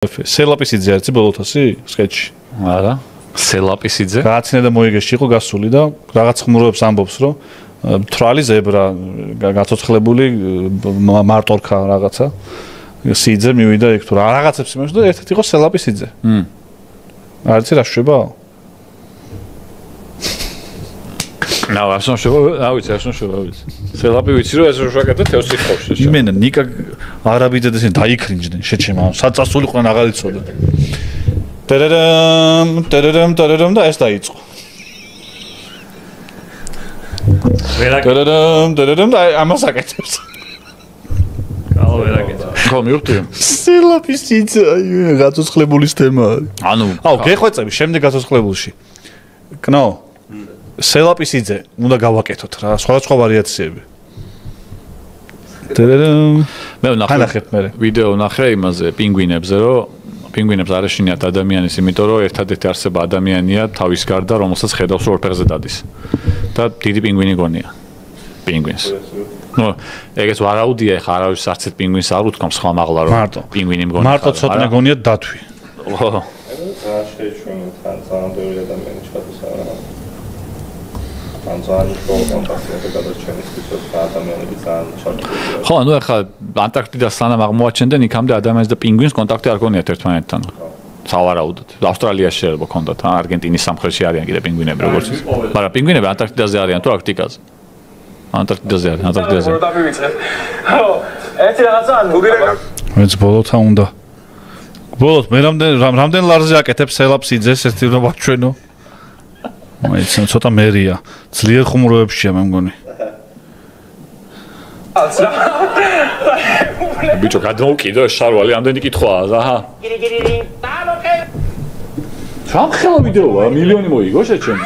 სელაპისიძე არის ბოლოთასი სკეჩი. არა. სელაპისიძე. გააცინე და მოიგეში იყო გასული და რაღაც ხმურობებს ამბობს, რომ თრალი ზებრა გაცოცხლებული მარტორქა რაღაცა. სიძე მივიდა იქ თუ რაღაცებს იმეშ და ერთ-ერთი იყო სელაპისიძე. არც რა შვება? სელაპი ვიცი რომ ეს შევაკეთე თევზი ხავშე. იმენა ნიკა არაბიძე და ისინი დაიქრინჯდნენ შეჩემა. საწასული ყვნენ აღარ იცოდა. ტერერემ და ეს დაიწყო. ტერერემ და ამას აკეთებს. კალო ვერაკეთე. ხო მივხვდი. სელაპისიძე გაცოცხლებულის თემა არის. აუ გეხვეწები შემდეგ გაცოცხლებულში. კნო სელაპისიძე უნდა გავაკეთოთ რა სხვადასხვა ვარიაციები. მე ვნახე ვიდეო ვნახე იმაზე პინგვინებზე რომ პინგვინებს არ ეშინიათ ადამიანის იმიტომ რომ ერთადერთი არსება ადამიანია თავის გარდა რომელსაც ხედავს რომ ორფერზე დადის და დიდი პინგვინი გონია პინგვინს ნუ ეგეც ვარაუდია ხა არავის არც ერთ პინგვინს არ უთქვამს სხვა მაღლა რომ პინგვინი მგონია მარტო ცოტნე გონია დათვი ხო რა შეიშვენოთ თან ძალიან ადამიანი ჩადის არა ანზანი კონტაქტები გადაჩენისთვის ადამიანები ძალიან ჩართულია. ხო, ანუ ახლა ანტარქტიდას სანამ აღმოაჩენდნენ, იქამდე ადამიანს და პინგვინს კონტაქტი არ გონიათ ერთმანეთთან. სავარაუდოდ. ავსტრალიაში შეიძლება კონდათ, არგენტინის სამხრეთში არიან კიდე პინგვინები როგორც ის. მაგრამ პინგვინები ანტარქტიდაზე არიან თუ არქტიკაზე? ანტარქტიდაზე არიან, ანტარქტიდაზე. ხო, ერთი რაღაცა მეც ბოლოთა უნდა. ბოლოთ მე რამდენ ლარზე აკეთებს სელაპისიძეს ერთი რომ ვაჩვენო. მაიცან ცოტა მერია ძლიერ ხუმროებშია მე მგონი ბიჭო გადმოვკიდო შარვალი ამდენი კითხვაა აჰა სამხელა ვიდეოა მილიონი მოიგო შეჩემ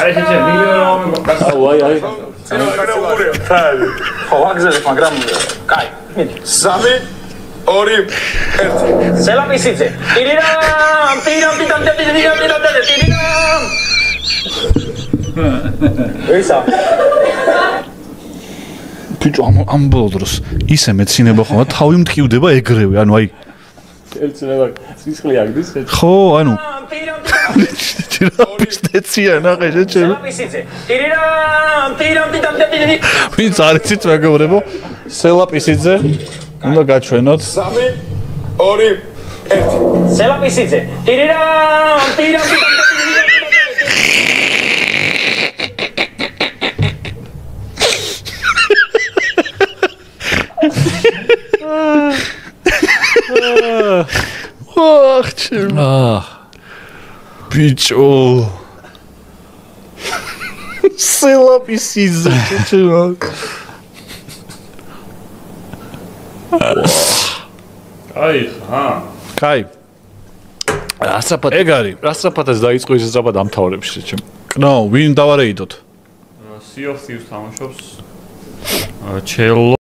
აი შეჩემ მილიონი აი ხო აგზელე მაგრამ კაი სამი ორი ერთი სელაპისიძე ტირირამ ესა ბიჭო ამ ბოლო დროს ისე მეცინება ხომ თავი მткиვდება ეგრევე ანუ აი ელცნება სისხლი აგდის ხო ანუ ტირაპისტეცია ნახე შეჩემ სელაპისიძე ტირირამ ვინც არ იცით მეგობრებო სელაპისიძე უნდა გაჩვენოთ 3 2 1 სელაპისიძე ტირირამ ბიჭო სელაპისიძე შეჩემა აი ხა კაი რასწრაფად ეგ არის რასწრაფადაც დაიწყო ის ზრაბად ამთავრებში შეჩემ კნო ვინ დავარეიდოთ სიოფსიუს თამაშობს ჩელო